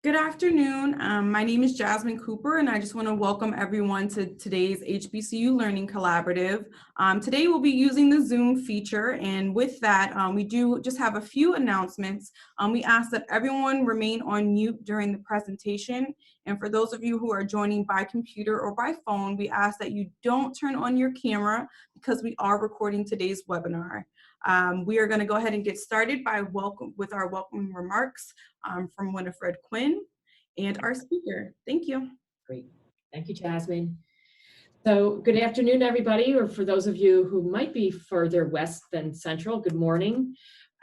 Good afternoon. My name is Jasmine Cooper, and I just want to welcome everyone to today's HBCU Learning Collaborative. Today we'll be using the Zoom feature, and with that, we do just have a few announcements. We ask that everyone remain on mute during the presentation, and for those of you who are joining by computer or by phone, we ask that you don't turn on your camera because we are recording today's webinar. We are going to go ahead and get started with our welcome remarks from Winifred Quinn and our speaker. Thank you. Great. Thank you, Jasmine. So good afternoon, everybody, or for those of you who might be further west than central, good morning.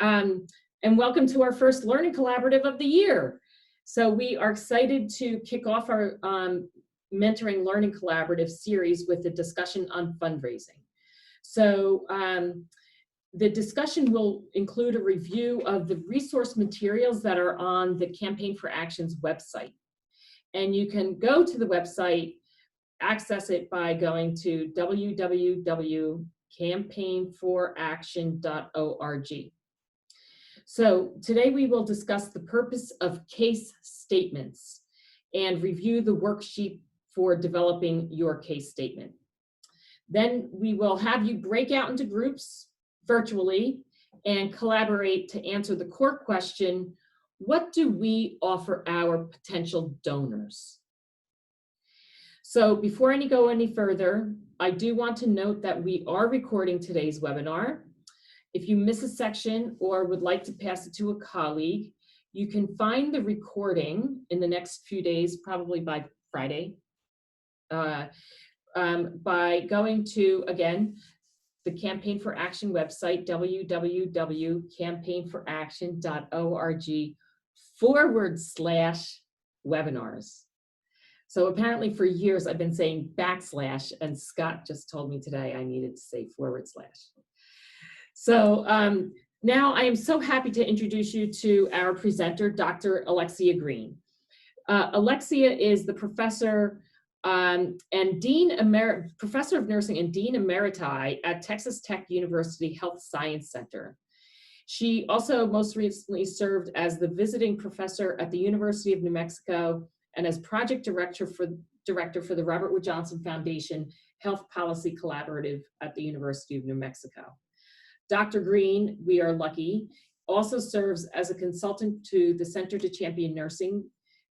And welcome to our first Learning Collaborative of the year. So we are excited to kick off our Mentoring Learning Collaborative series with a discussion on fundraising. So the discussion will include a review of the resource materials that are on the Campaign for Action's website. And you can go to the website, access it by going to www.campaignforaction.org. So today we will discuss the purpose of case statements and review the worksheet for developing your case statement. Then we will have you break out into groups virtually and collaborate to answer the core question, what do we offer our potential donors? So before I go any further, I do want to note that we are recording today's webinar. If you miss a section or would like to pass it to a colleague, you can find the recording in the next few days, probably by Friday, by going to, again, the Campaign for Action website, www.campaignforaction.org/webinars. So apparently for years I've been saying / and Scott just told me today I needed to say /. So now I am so happy to introduce you to our presenter, Dr. Alexia Green. Alexia is the professor and Professor of Nursing and Dean Emeriti at Texas Tech University Health Science Center. She also most recently served as the visiting professor at the University of New Mexico and as project director for the Robert Wood Johnson Foundation Health Policy Collaborative at the University of New Mexico. Dr. Green, we are lucky, also serves as a consultant to the Center to Champion Nursing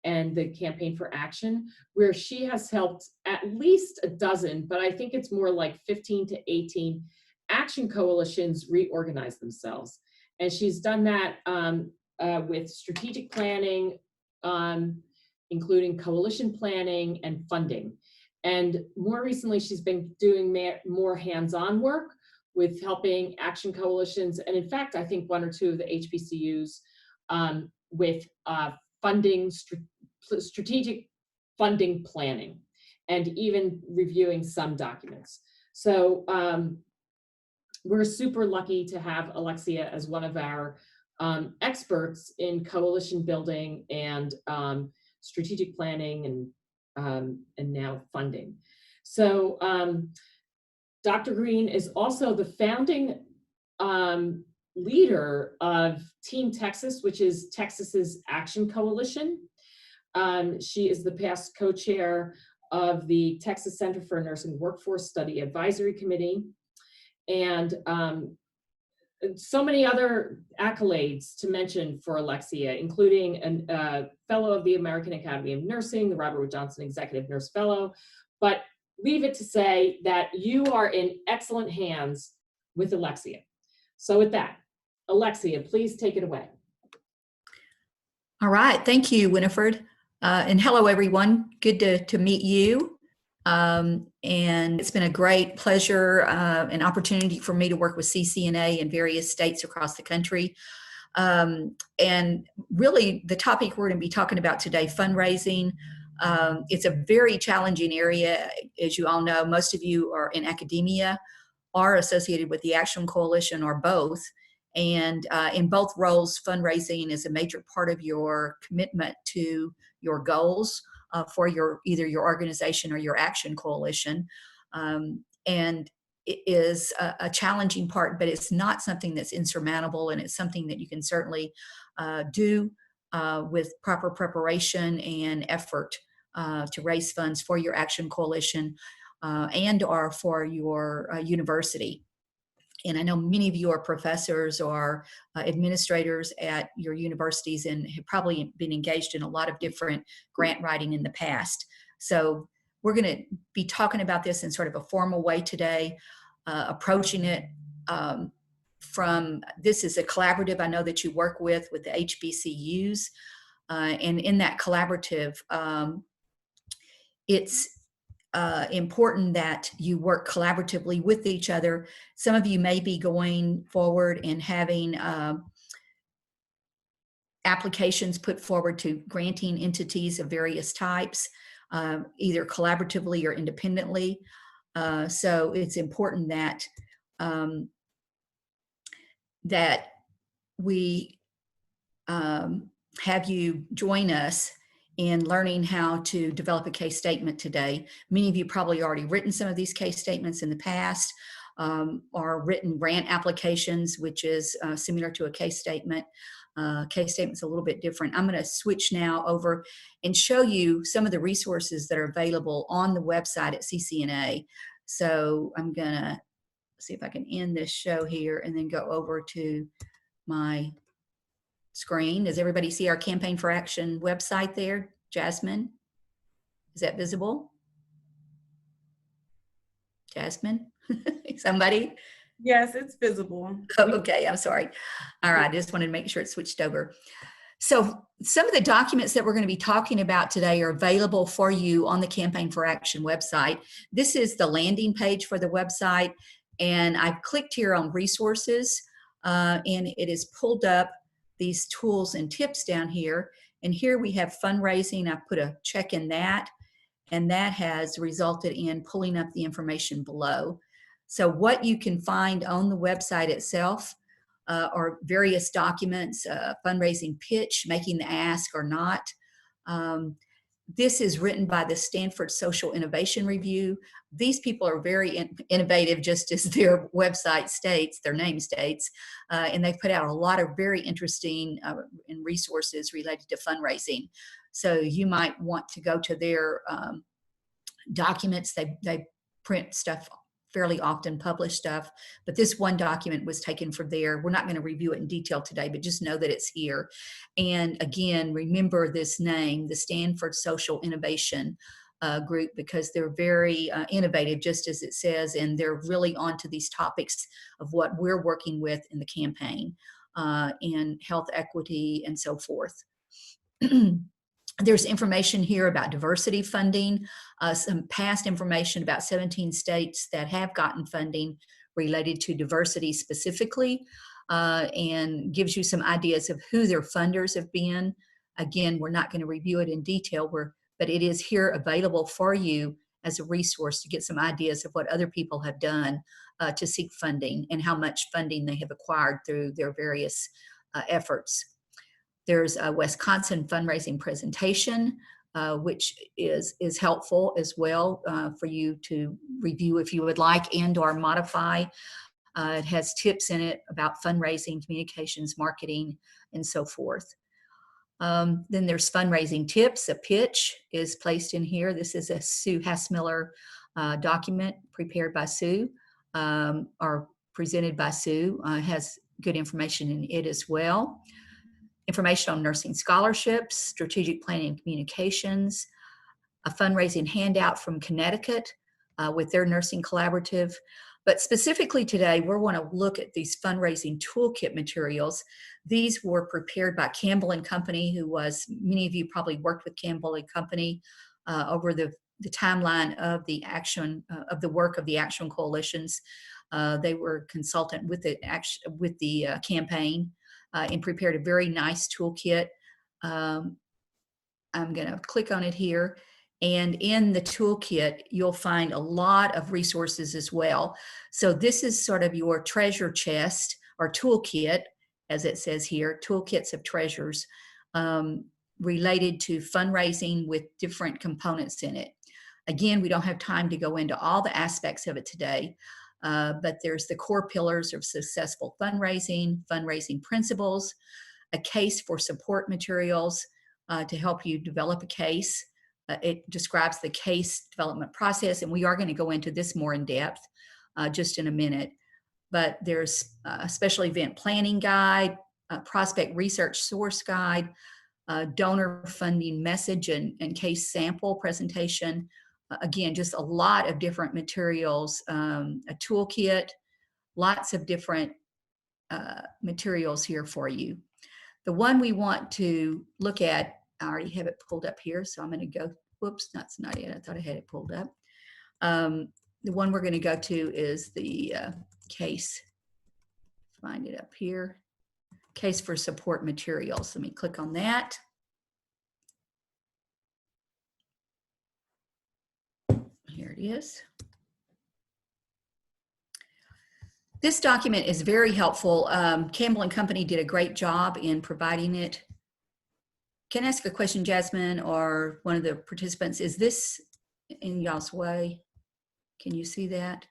and the Campaign for Action, where she has helped at least a dozen, but I think it's more like 15 to 18 action coalitions reorganize themselves. And she's done that with strategic planning, including coalition planning and funding. And more recently, she's been doing more hands-on work with helping action coalitions. And in fact, I think one or two of the HBCUs with funding, strategic funding planning, and even reviewing some documents. So we're super lucky to have Alexia as one of our experts in coalition building and strategic planning and now funding. So Dr. Green is also the founding leader of Team Texas, which is Texas's Action Coalition. She is the past co-chair of the Texas Center for Nursing Workforce Study Advisory Committee, and so many other accolades to mention for Alexia, including a fellow of the American Academy of Nursing, the Robert Wood Johnson Executive Nurse Fellow. But leave it to say that you are in excellent hands with Alexia. So with that, Alexia, please take it away. All right, thank you, Winifred. And hello, everyone. Good to meet you. And it's been a great pleasure and opportunity for me to work with CCNA in various states across the country. And really, the topic we're going to be talking about today, fundraising, it's a very challenging area. As you all know, most of you are in academia, are associated with the Action Coalition, or both. And in both roles, fundraising is a major part of your commitment to your goals for either your organization or your action coalition. And it is a challenging part, but it's not something that's insurmountable, and it's something that you can certainly do with proper preparation and effort to raise funds for your Action Coalition and or for your university. And I know many of you are professors or administrators at your universities and have probably been engaged in a lot of different grant writing in the past. So we're going to be talking about this in sort of a formal way today, approaching it from, this is a collaborative I know that you work with the HBCUs. And in that collaborative, it's important that you work collaboratively with each other. Some of you may be going forward and having applications put forward to granting entities of various types, either collaboratively or independently. So it's important that that we have you join us in learning how to develop a case statement today. Many of you probably already written some of these case statements in the past, or written grant applications, which is similar to a case statement. Case statement's a little bit different. I'm going to switch now over and show you some of the resources that are available on the website at CCNA. So I'm going to see if I can end this show here and then go over to my screen. Does everybody see our Campaign for Action website there? Jasmine, is that visible? Jasmine, somebody? Yes, it's visible. Oh, okay, I'm sorry. All right, I just wanted to make sure it switched over. So some of the documents that we're going to be talking about today are available for you on the Campaign for Action website. This is the landing page for the website, and I've clicked here on resources, and it is pulled up these tools and tips down here. And here we have fundraising. I put a check in that, and that has resulted in pulling up the information below. So what you can find on the website itself are various documents, fundraising pitch, making the ask or not. This is written by the Stanford Social Innovation Review. These people are very innovative, just as their website states, their name states, and they put out a lot of very interesting resources related to fundraising. So you might want to go to their documents. They print stuff fairly often, publish stuff, but this one document was taken from there. We're not going to review it in detail today, but just know that it's here. And again, remember this name, the Stanford Social Innovation Group, because they're very innovative, just as it says, and they're really onto these topics of what we're working with in the campaign, in health equity and so forth. There's information here about diversity funding, some past information about 17 states that have gotten funding related to diversity specifically, and gives you some ideas of who their funders have been. Again, we're not going to review it in detail, but it is here available for you as a resource to get some ideas of what other people have done to seek funding and how much funding they have acquired through their various efforts. There's a Wisconsin fundraising presentation, which is helpful as well for you to review if you would like and or modify. It has tips in it about fundraising, communications, marketing, and so forth. Then there's fundraising tips. A pitch is placed in here. This is a Sue Hassmiller document prepared by Sue, or presented by Sue. Has good information in it as well. Information on nursing scholarships, strategic planning and communications, a fundraising handout from Connecticut with their nursing collaborative. But specifically today, we want to look at these fundraising toolkit materials. These were prepared by Campbell and Company, who was, many of you probably worked with Campbell and Company over the timeline of the action, of the work of the Action Coalitions. They were consultant with the campaign. And prepared a very nice toolkit. I'm going to click on it here. And in the toolkit, you'll find a lot of resources as well. So this is sort of your treasure chest or toolkit, as it says here, toolkits of treasures related to fundraising with different components in it. Again, we don't have time to go into all the aspects of it today. But there's the core pillars of successful fundraising, fundraising principles, a case for support materials to help you develop a case. It describes the case development process, and we are going to go into this more in depth just in a minute. But there's a special event planning guide, a prospect research source guide, donor funding message and case sample presentation. Again, just a lot of different materials, a toolkit, lots of different materials here for you. The one we want to look at, I already have it pulled up here, so I'm going to go, whoops, that's not it. I thought I had it pulled up. The one we're going to go to is the case. Find it up here. Case for support materials. Let me click on that. Here it is. This document is very helpful. Campbell and Company did a great job in providing it. Can I ask a question, Jasmine, or one of the participants? Is this in y'all's way? Can you see that?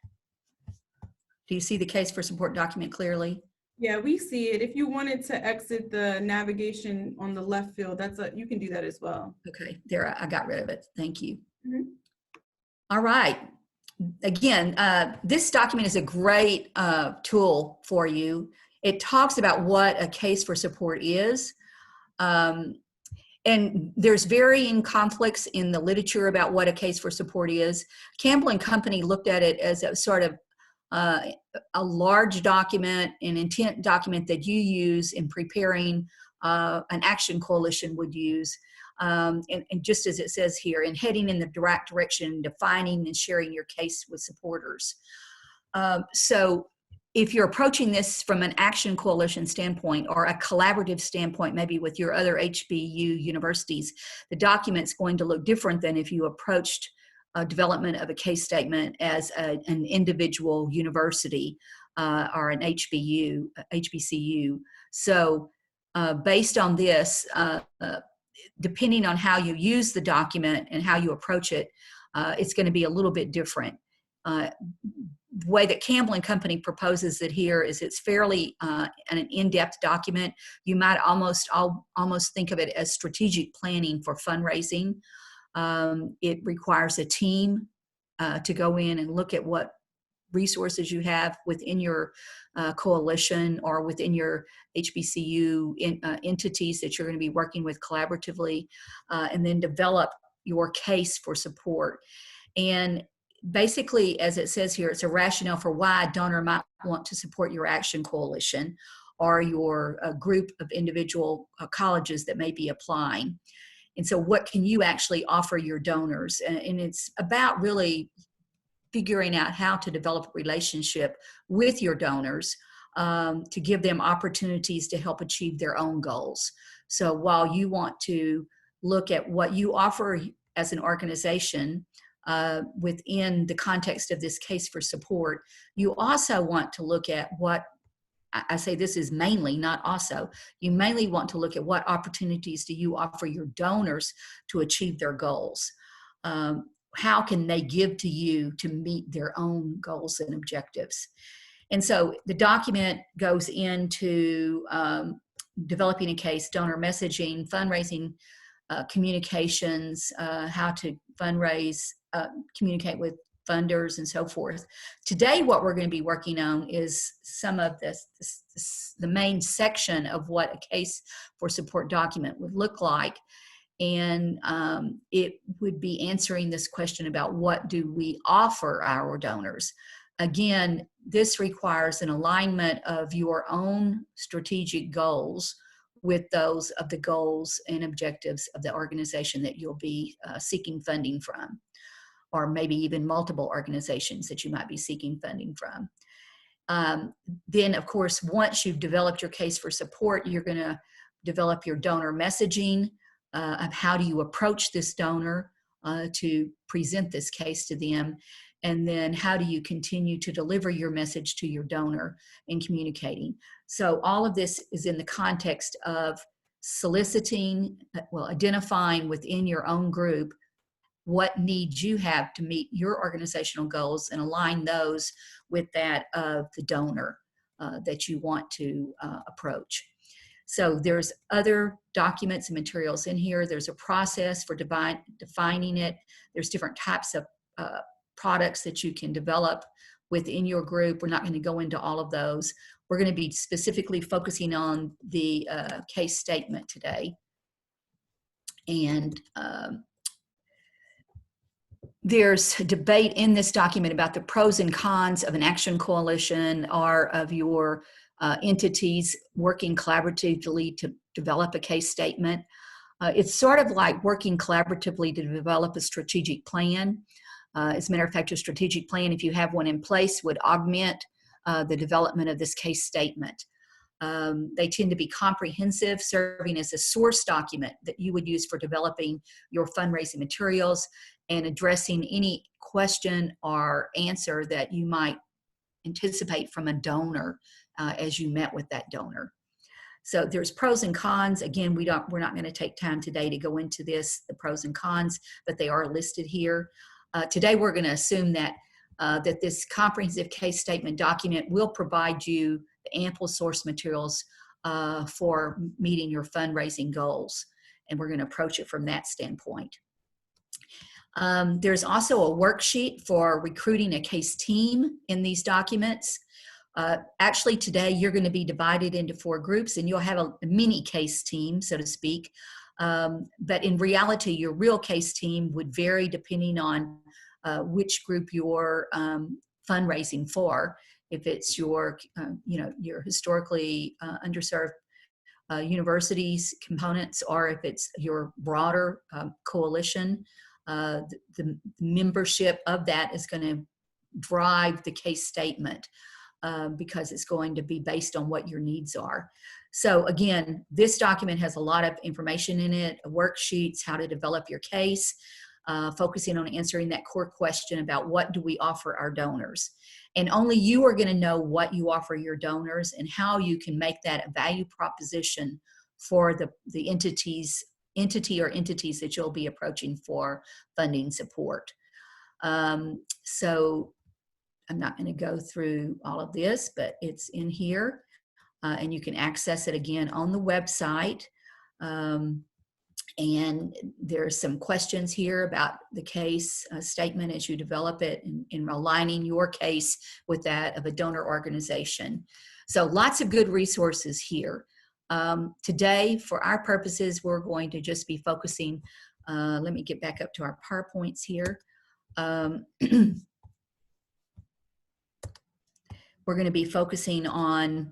Do you see the case for support document clearly? Yeah, we see it. If you wanted to exit the navigation on the left field, you can do that as well. Okay, there, I got rid of it. Thank you. Mm-hmm. All right. Again, this document is a great tool for you. It talks about what a case for support is. And there's varying conflicts in the literature about what a case for support is. Campbell and Company looked at it as a sort of a large document, an intent document that you use in preparing an action coalition would use. And just as it says here, in heading in the direct direction, defining and sharing your case with supporters. So if you're approaching this from an action coalition standpoint or a collaborative standpoint, maybe with your other HBU universities, the document's going to look different than if you approached development of a case statement as an individual university or an HBCU. So based on this, depending on how you use the document and how you approach it, it's going to be a little bit different. The way that Campbell and Company proposes it here is it's fairly an in-depth document. You might almost think of it as strategic planning for fundraising. It requires a team to go in and look at what resources you have within your coalition or within your HBCU entities that you're going to be working with collaboratively, and then develop your case for support. And basically, as it says here, it's a rationale for why a donor might want to support your action coalition or your group of individual colleges that may be applying. And so what can you actually offer your donors? And it's about really figuring out how to develop a relationship with your donors to give them opportunities to help achieve their own goals. So while you want to look at what you offer as an organization within the context of this case for support, you also want to look at what, I say this is mainly, not also, you mainly want to look at what opportunities do you offer your donors to achieve their goals. How can they give to you to meet their own goals and objectives? And so the document goes into developing a case, donor messaging, fundraising, communications, how to fundraise, communicate with funders and so forth. Today, what we're going to be working on is some of the main section of what a case for support document would look like. And it would be answering this question about what do we offer our donors. Again, this requires an alignment of your own strategic goals with those of the goals and objectives of the organization that you'll be seeking funding from, or maybe even multiple organizations that you might be seeking funding from. Then, of course, once you've developed your case for support, you're going to develop your donor messaging of how do you approach this donor to present this case to them, and then how do you continue to deliver your message to your donor in communicating. So all of this is in the context of soliciting, identifying within your own group what needs you have to meet your organizational goals and align those with that of the donor that you want to approach. So there's other documents and materials in here. There's a process for defining it. There's different types of products that you can develop within your group. We're not going to go into all of those. We're going to be specifically focusing on the case statement today. And there's a debate in this document about the pros and cons of an action coalition or of your entities working collaboratively to develop a case statement. It's sort of like working collaboratively to develop a strategic plan. As a matter of fact, a strategic plan, if you have one in place, would augment the development of this case statement. They tend to be comprehensive, serving as a source document that you would use for developing your fundraising materials and addressing any question or answer that you might anticipate from a donor as you met with that donor. So there's pros and cons. Again, we're not going to take time today to go into the pros and cons, but they are listed here. Today, we're going to assume that that this comprehensive case statement document will provide you the ample source materials for meeting your fundraising goals. And we're going to approach it from that standpoint. There's also a worksheet for recruiting a case team in these documents. Actually, today you're going to be divided into 4 groups and you'll have a mini case team, so to speak. But in reality, your real case team would vary depending on which group you're fundraising for. If it's your historically underserved universities components, or if it's your broader coalition, the membership of that is going to drive the case statement because it's going to be based on what your needs are. So again, this document has a lot of information in it, worksheets, how to develop your case, focusing on answering that core question about what do we offer our donors. And only you are going to know what you offer your donors and how you can make that a value proposition for the entity or entities that you'll be approaching for funding support. So I'm not going to go through all of this, but it's in here. And you can access it again on the website. And there's some questions here about the case statement as you develop it in aligning your case with that of a donor organization. So lots of good resources here. Today, for our purposes, we're going to just be focusing, let me get back up to our PowerPoints here. We're going to be focusing on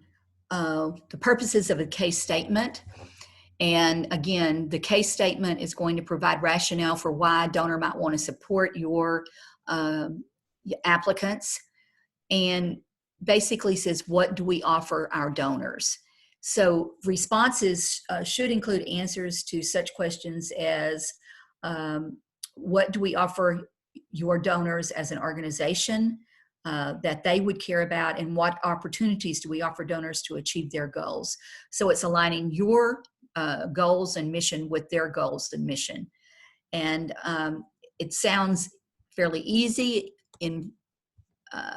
the purposes of a case statement. And again, the case statement is going to provide rationale for why a donor might want to support your applicants, and basically says, what do we offer our donors? So responses should include answers to such questions as, what do we offer your donors as an organization that they would care about, and what opportunities do we offer donors to achieve their goals? So it's aligning your goals and mission with their goals and mission. And it sounds fairly easy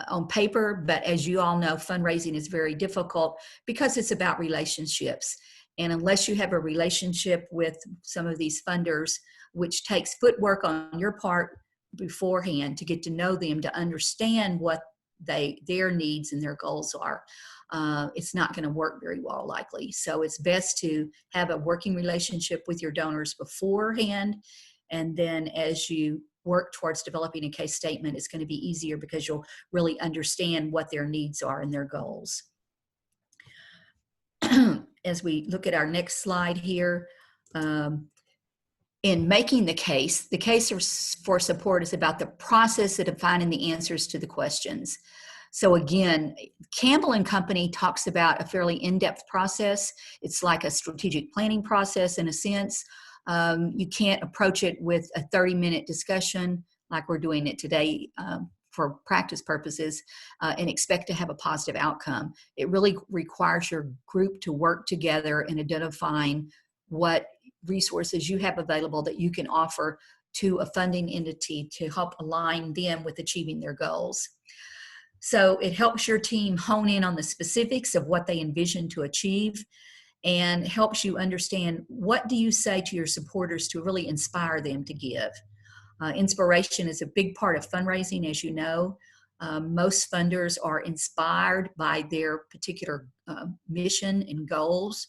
on paper, but as you all know, fundraising is very difficult because it's about relationships. And unless you have a relationship with some of these funders, which takes footwork on your part beforehand to get to know them, to understand what their needs and their goals are, it's not going to work very well, likely. So it's best to have a working relationship with your donors beforehand, and then as you work towards developing a case statement, it's going to be easier because you'll really understand what their needs are and their goals. As we look at our next slide here, in making the case for support is about the process of defining the answers to the questions. So again, Campbell and Company talks about a fairly in-depth process. It's like a strategic planning process in a sense. You can't approach it with a 30-minute discussion like we're doing it today for practice purposes and expect to have a positive outcome. It really requires your group to work together in identifying what resources you have available that you can offer to a funding entity to help align them with achieving their goals. So it helps your team hone in on the specifics of what they envision to achieve. and helps you understand what do you say to your supporters to really inspire them to give. Inspiration is a big part of fundraising, as you know. Most funders are inspired by their particular mission and goals.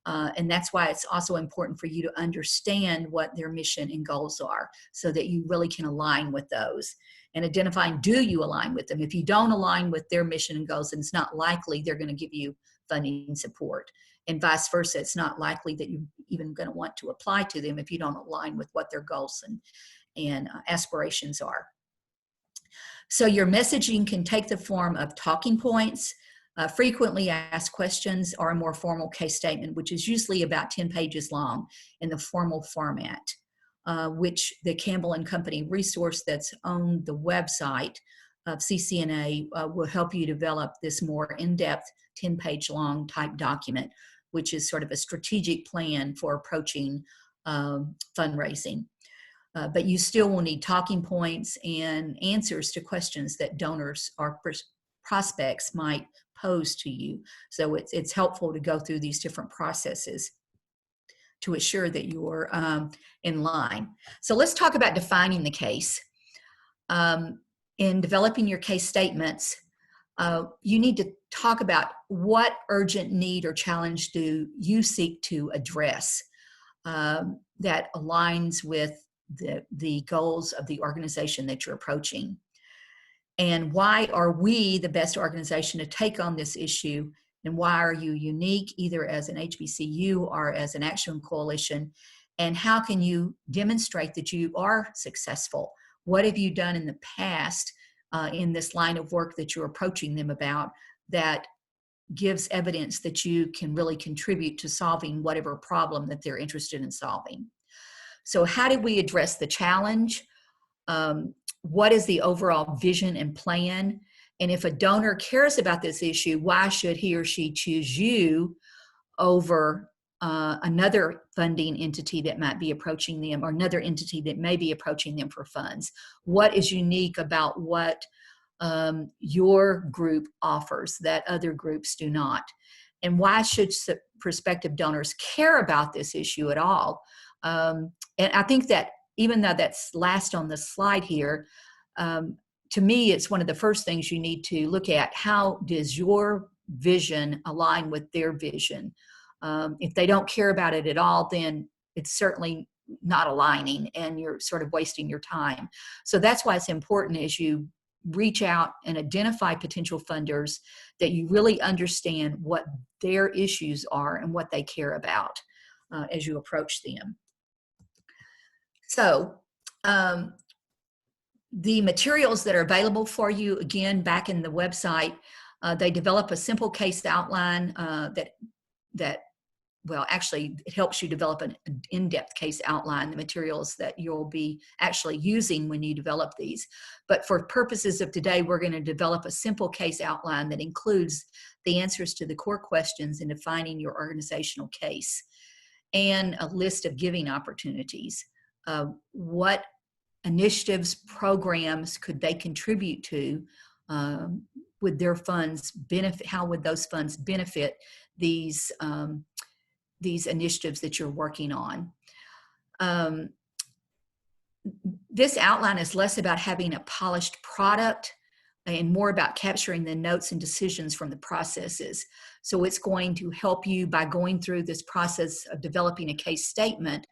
And that's why it's also important for you to understand what their mission and goals are so that you really can align with those. And identifying, do you align with them? If you don't align with their mission and goals, then it's not likely they're going to give you funding support. And vice versa, it's not likely that you're even going to want to apply to them if you don't align with what their goals and aspirations are. So your messaging can take the form of talking points, frequently asked questions, or a more formal case statement, which is usually about 10 pages long in the formal format, which the Campbell and Company resource that's on the website of CCNA will help you develop this more in-depth 10-page long type document, which is sort of a strategic plan for approaching fundraising. But you still will need talking points and answers to questions that donors or prospects might pose to you. So it's helpful to go through these different processes to assure that you're in line. So let's talk about defining the case. In developing your case statements, you need to talk about what urgent need or challenge do you seek to address that aligns with the goals of the organization that you're approaching. And why are we the best organization to take on this issue? And why are you unique, either as an HBCU or as an action coalition? And how can you demonstrate that you are successful? What have you done in the past in this line of work that you're approaching them about that gives evidence that you can really contribute to solving whatever problem that they're interested in solving? So how did we address the challenge? What is the overall vision and plan? And if a donor cares about this issue, why should he or she choose you over another funding entity that might be approaching them, or another entity that may be approaching them for funds? What is unique about what your group offers that other groups do not? And why should prospective donors care about this issue at all? And I think that even though that's last on the slide here, to me, it's one of the first things you need to look at. How does your vision align with their vision? If they don't care about it at all, then it's certainly not aligning and you're sort of wasting your time. So that's why it's important as you reach out and identify potential funders that you really understand what their issues are and what they care about as you approach them. So the materials that are available for you, again, back in the website, they develop a simple case outline well, actually, it helps you develop an in-depth case outline, the materials that you'll be actually using when you develop these. But for purposes of today, we're going to develop a simple case outline that includes the answers to the core questions in defining your organizational case and a list of giving opportunities. What initiatives, programs could they contribute to? Would their funds benefit? How would those funds benefit these initiatives that you're working on? This outline is less about having a polished product and more about capturing the notes and decisions from the processes. So it's going to help you by going through this process of developing a case statement.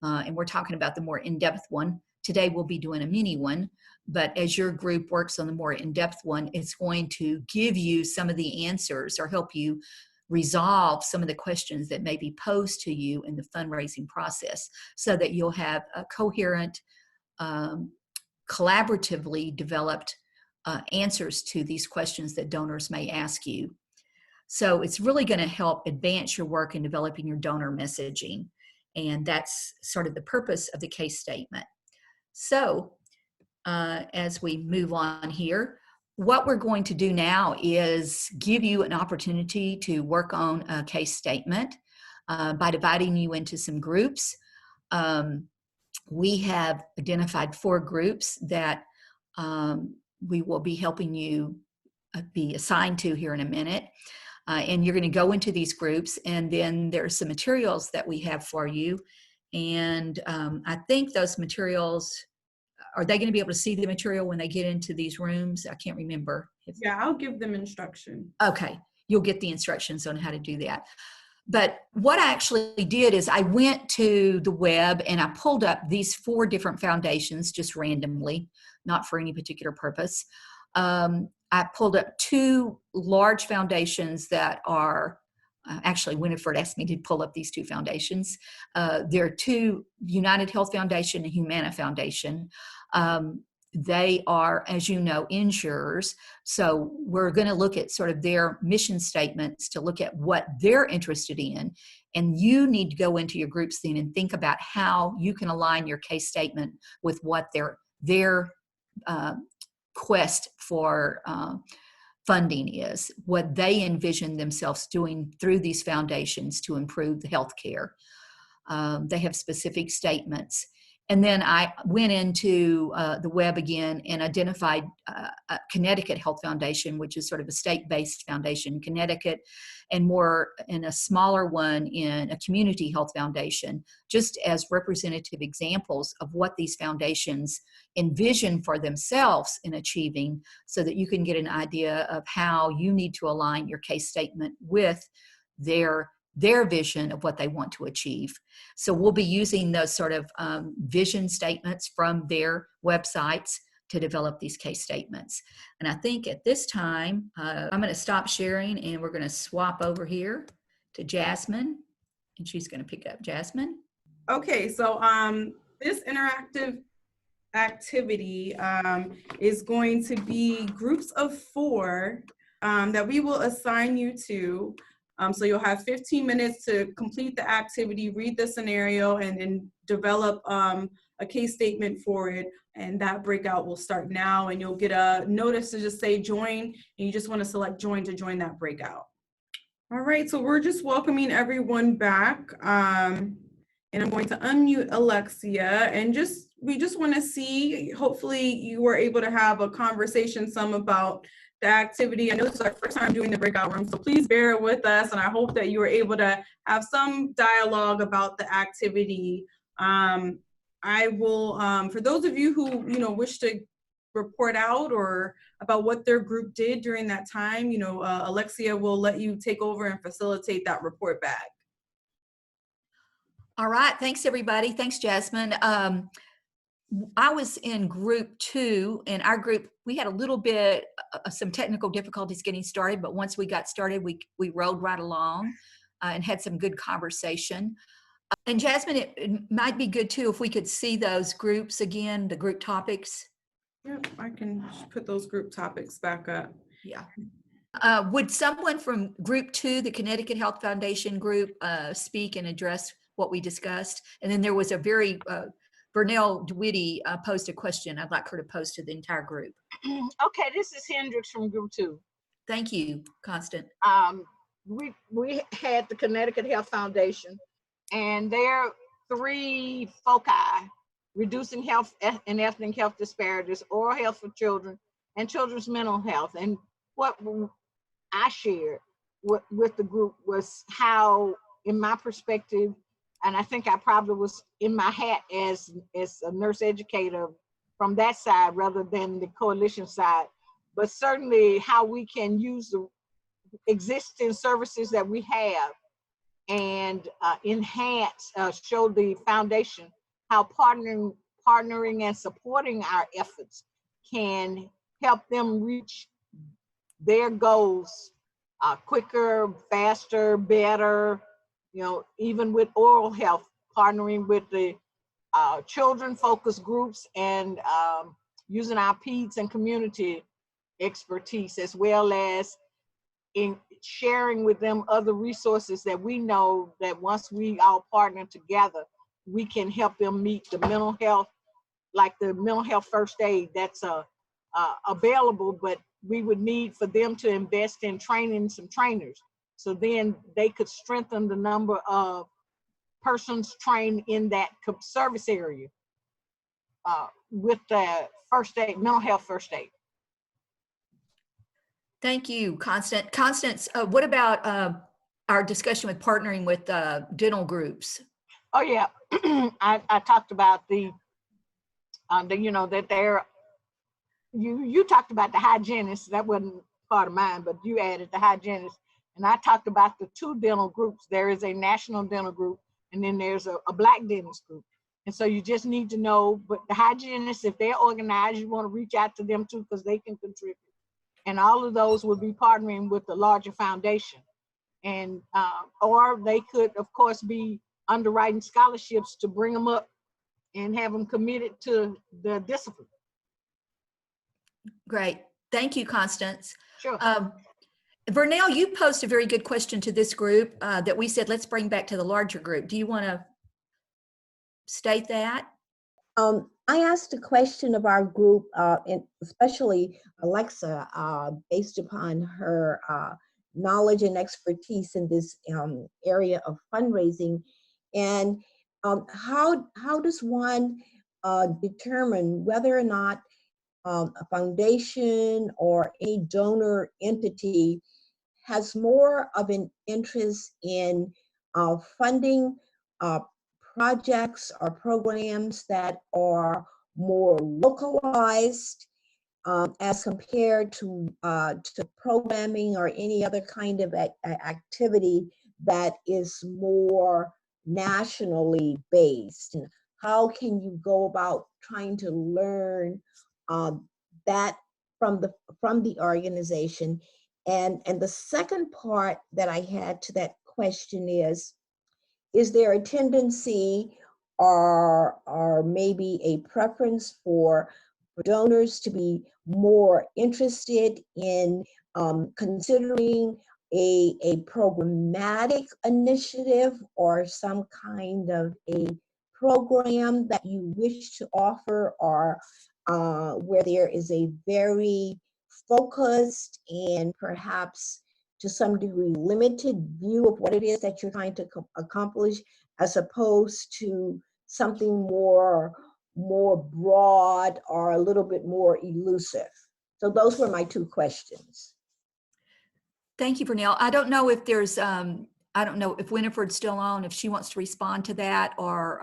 And we're talking about the more in-depth one. Today we'll be doing a mini one, but as your group works on the more in-depth one, it's going to give you some of the answers or help you resolve some of the questions that may be posed to you in the fundraising process so that you'll have a coherent, collaboratively developed answers to these questions that donors may ask you. So it's really going to help advance your work in developing your donor messaging. And that's sort of the purpose of the case statement. So as we move on here, what we're going to do now is give you an opportunity to work on a case statement by dividing you into some groups. We have identified 4 groups that we will be helping you be assigned to here in a minute. And you're going to go into these groups, and then there's some materials that we have for you. And I think those materials, are they going to be able to see the material when they get into these rooms? I can't remember. Yeah, I'll give them instruction. Okay, you'll get the instructions on how to do that. But what I actually did is I went to the web and I pulled up these 4 different foundations just randomly, not for any particular purpose. I pulled up 2 large foundations that are, actually Winifred asked me to pull up these 2 foundations. There are 2, United Health Foundation and Humana Foundation. They are, as you know, insurers. So we're going to look at sort of their mission statements to look at what they're interested in. And you need to go into your groups then and think about how you can align your case statement with what their quest for funding is, what they envision themselves doing through these foundations to improve the healthcare. They have specific statements. And then I went into the web again and identified a Connecticut Health Foundation, which is sort of a state-based foundation in Connecticut, and a smaller one in a community health foundation, just as representative examples of what these foundations envision for themselves in achieving, so that you can get an idea of how you need to align your case statement with their vision of what they want to achieve. So we'll be using those sort of vision statements from their websites to develop these case statements. And I think at this time, I'm going to stop sharing and we're going to swap over here to Jasmine, and she's going to pick up. Jasmine. Okay, so this interactive activity is going to be groups of 4 that we will assign you to. So you'll have 15 minutes to complete the activity, read the scenario, and then develop a case statement for it. And that breakout will start now, and you'll get a notice to just say join, and you just want to select join to join that breakout. All right, so we're just welcoming everyone back. And I'm going to unmute Alexia, and we just want to see, hopefully you were able to have a conversation about the activity. I know this is our first time doing the breakout room, so please bear with us, and I hope that you were able to have some dialogue about the activity. I will, for those of you who wish to report out or about what their group did during that time, Alexia will let you take over and facilitate that report back. All right, thanks everybody. Thanks, Jasmine. I was in group 2, and our group, we had a little bit some technical difficulties getting started, but once we got started, we rolled right along and had some good conversation. And Jasmine, it might be good too if we could see those groups again, the group topics. Yep, I can put those group topics back up. Yeah. Would someone from group 2, the Connecticut Health Foundation group, speak and address what we discussed? And then there was a very Bernell DeWitty posed a question I'd like her to pose to the entire group. Okay, this is Hendricks from Group 2. Thank you, Constant. We had the Connecticut Health Foundation, and their 3 foci: reducing health and ethnic health disparities, oral health for children, and children's mental health. And what I shared with the group was how, in my perspective, and I think I probably was in my hat as a nurse educator from that side rather than the coalition side, but certainly how we can use the existing services that we have and enhance, show the foundation how partnering and supporting our efforts can help them reach their goals quicker, faster, better. Even with oral health, partnering with the children focus groups and using our peds and community expertise, as well as in sharing with them other resources that we know that once we all partner together, we can help them meet the mental health, like the mental health first aid that's available, but we would need for them to invest in training some trainers. So then they could strengthen the number of persons trained in that service area with the first aid, mental health first aid. Thank you, Constance. Constance, what about our discussion with partnering with dental groups? Oh yeah, I talked about the you know, that they're, you talked about the hygienists. That wasn't part of mine, but you added the hygienists. And I talked about the two dental groups. There is a national dental group, and then there's a black dentist group. And so you just need to know, but the hygienists, if they're organized, you want to reach out to them too, because they can contribute. And all of those will be partnering with the larger foundation. And, or they could, of course, be underwriting scholarships to bring them up and have them committed to the discipline. Great. Thank you, Constance. Sure. Vernell, you posed a very good question to this group that we said, let's bring back to the larger group. Do you want to state that? I asked a question of our group, and especially Alexa, based upon her knowledge and expertise in this area of fundraising, and how does one determine whether or not a foundation or a donor entity has more of an interest in funding projects or programs that are more localized as compared to programming or any other kind of activity that is more nationally based? And how can you go about trying to learn that from the organization? And the second part that I had to that question is there a tendency or maybe a preference for donors to be more interested in considering a programmatic initiative or some kind of a program that you wish to offer, or where there is a very focused and perhaps to some degree limited view of what it is that you're trying to accomplish, as opposed to something more broad or a little bit more elusive? So those were my two questions. Thank you, Vernell. I don't know if there's, I don't know if Winifred's still on, if she wants to respond to that, or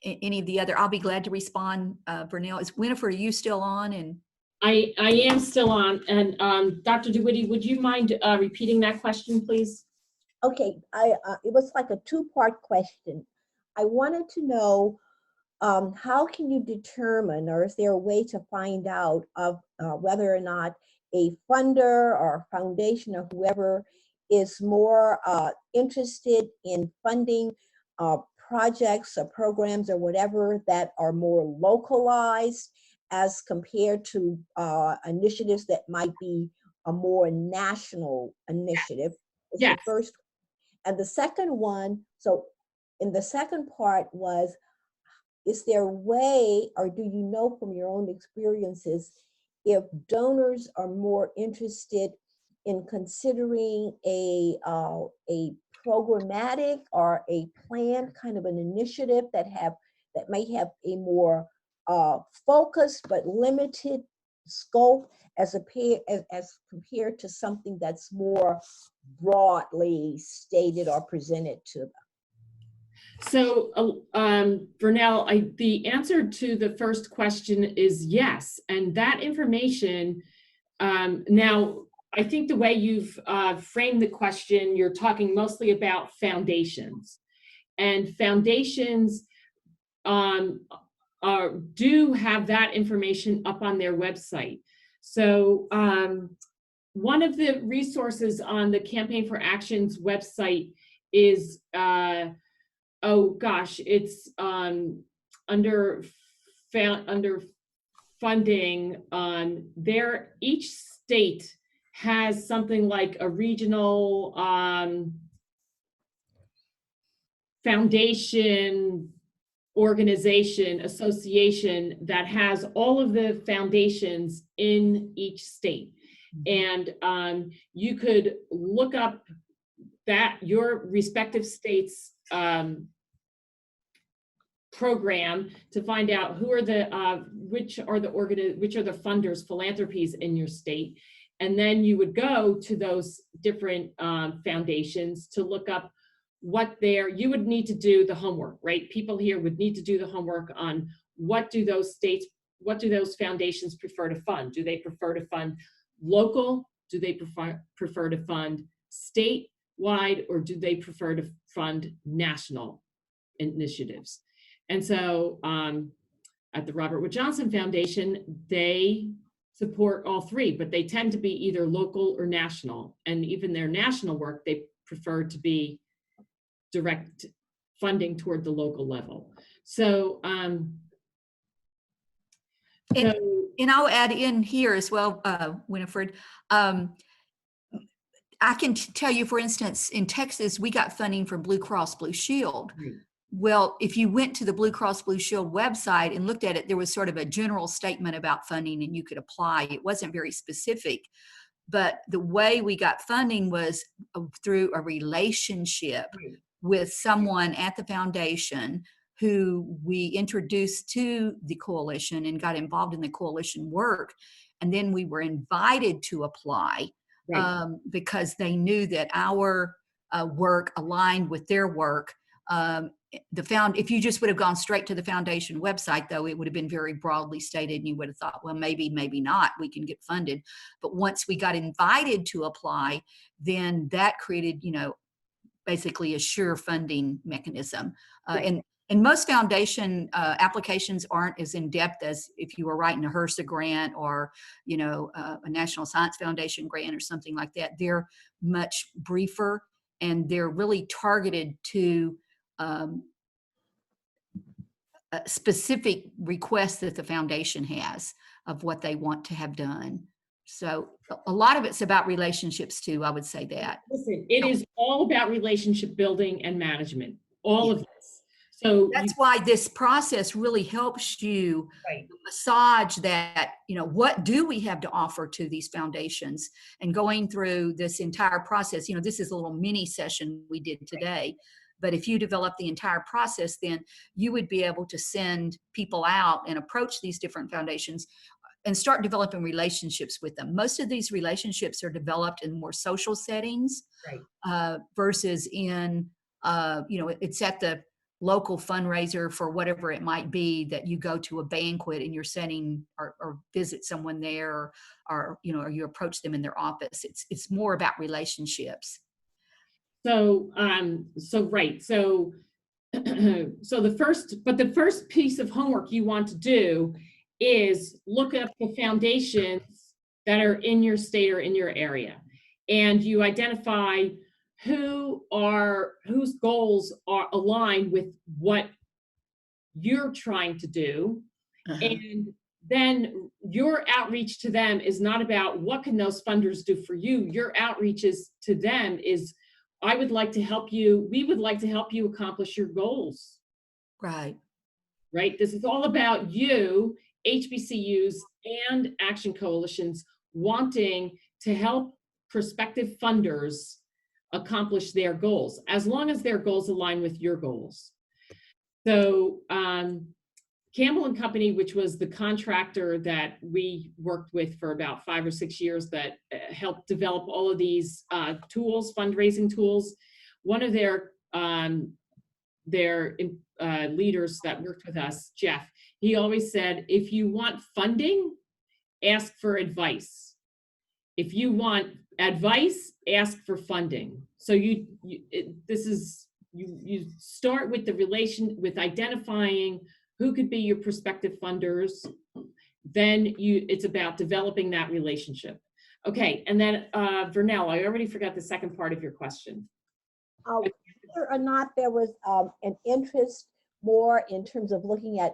any of the other. I'll be glad to respond, Vernell. Is Winifred, are you still on? And I am still on. And Dr. DeWitty, would you mind repeating that question, please? Okay, it was like a two-part question. I wanted to know how can you determine, or is there a way to find out of whether or not a funder or foundation or whoever is more interested in funding projects or programs or whatever that are more localized as compared to initiatives that might be a more national initiative? Is Yes. the first. And the second one, so in the second part was, is there a way, or do you know from your own experiences, if donors are more interested in considering a programmatic or a planned kind of an initiative that may have a more focused but limited scope as compared to something that's more broadly stated or presented to them? So, Vernell, the answer to the first question is yes. And that information, now, I think the way you've framed the question, you're talking mostly about foundations. And foundations do have that information up on their website. So one of the resources on the Campaign for Action's website is, oh gosh, it's under funding. There, each state has something like a regional foundation organization, association that has all of the foundations in each state. And you could look up that your respective state's program to find out who are the which are the funders, philanthropies in your state, And then you would go to those different foundations to look up what you would need to do the homework, right? People here would need to do the homework on what do those foundations prefer to fund? Do they prefer to fund local? Do they prefer to fund statewide, or do they prefer to fund national initiatives? And so at the Robert Wood Johnson Foundation, they support all three, but they tend to be either local or national. And even their national work, they prefer to be direct funding toward the local level. So, And I'll add in here as well, Winifred. I can tell you, for instance, in Texas, we got funding from Blue Cross Blue Shield. Right. Well, if you went to the Blue Cross Blue Shield website and looked at it, there was sort of a general statement about funding and you could apply. It wasn't very specific. But the way we got funding was through a relationship with someone at the foundation who we introduced to the coalition and got involved in the coalition work. And then we were invited to apply because they knew that our work aligned with their work. If you just would have gone straight to the foundation website, though, it would have been very broadly stated, and you would have thought, well, maybe not, we can get funded. But once we got invited to apply, then that created, basically a sure funding mechanism. And most foundation applications aren't as in-depth as if you were writing a HRSA grant or, a National Science Foundation grant or something like that. They're much briefer, and they're really targeted to specific requests that the foundation has of what they want to have done. So a lot of it's about relationships too, I would say that. Listen, it is all about relationship building and management, all of this. So that's why this process really helps you massage that, what do we have to offer to these foundations, and going through this entire process. This is a little mini session we did today, but if you develop the entire process, then you would be able to send people out and approach these different foundations and start developing relationships with them. Most of these relationships are developed in more social settings versus in, it's at the local fundraiser for whatever it might be that you go to a banquet and you're setting or visit someone there, or you approach them in their office. It's more about relationships. So the first piece of homework you want to do is look up the foundations that are in your state or in your area, and you identify whose goals are aligned with what you're trying to do. And then your outreach to them is not about what can those funders do for you. Your outreach to them is, we would like to help you accomplish your goals. Right? This is all about you, HBCUs and action coalitions, wanting to help prospective funders accomplish their goals, as long as their goals align with your goals. So Campbell and Company, which was the contractor that we worked with for about 5 or 6 years that helped develop all of these tools, fundraising tools, one of their leaders that worked with us, Jeff, he always said, if you want funding, ask for advice. If you want advice, ask for funding. So you start with with identifying who could be your prospective funders. Then it's about developing that relationship. Okay, and then Vernell, I already forgot the second part of your question. Whether or not there was an interest more in terms of looking at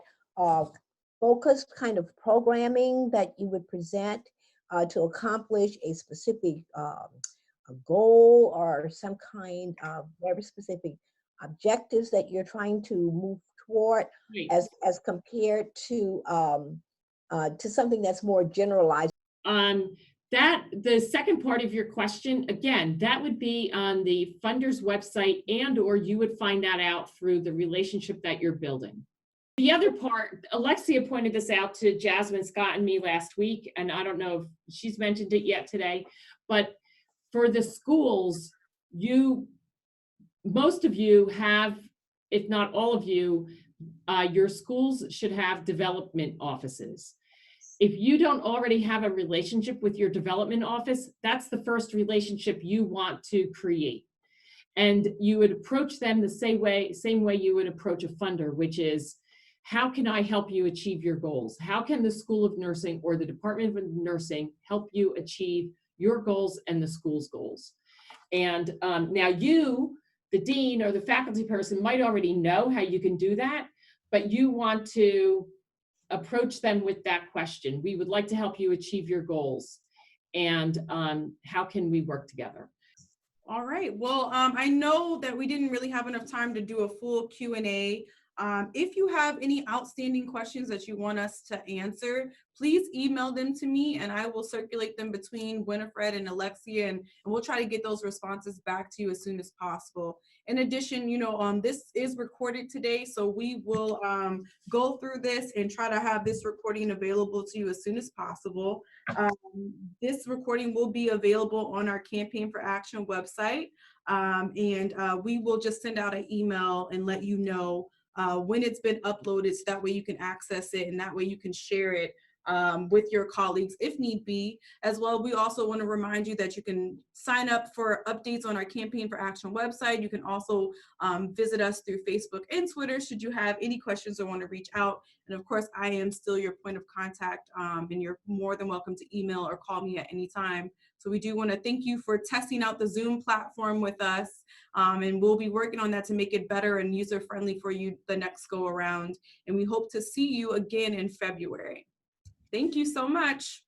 focused kind of programming that you would present to accomplish a specific a goal or some kind of very specific objectives that you're trying to move toward, as compared to something that's more generalized. The second part of your question, again, that would be on the funder's website, and or you would find that out through the relationship that you're building. The other part, Alexia pointed this out to Jasmine, Scott, and me last week, and I don't know if she's mentioned it yet today, but for the schools, most of you have, if not all of you, your schools should have development offices. If you don't already have a relationship with your development office, that's the first relationship you want to create. And you would approach them the same way you would approach a funder, which is, how can I help you achieve your goals? How can the School of Nursing or the Department of Nursing help you achieve your goals and the school's goals? And now you, the dean or the faculty person, might already know how you can do that, but you want to approach them with that question. We would like to help you achieve your goals. And how can we work together? All right. Well, I know that we didn't really have enough time to do a full Q&A. If you have any outstanding questions that you want us to answer, please email them to me and I will circulate them between Winifred and Alexia, and we'll try to get those responses back to you as soon as possible. In addition, this is recorded today, so we will go through this and try to have this recording available to you as soon as possible. This recording will be available on our Campaign for Action website, and we will just send out an email and let you know when it's been uploaded, so that way you can access it and that way you can share it with your colleagues if need be. As well, we also want to remind you that you can sign up for updates on our Campaign for Action website. You can also visit us through Facebook and Twitter should you have any questions or want to reach out. And of course, I am still your point of contact, and you're more than welcome to email or call me at any time. So we do want to thank you for testing out the Zoom platform with us, and we'll be working on that to make it better and user-friendly for you the next go around. And we hope to see you again in February. Thank you so much.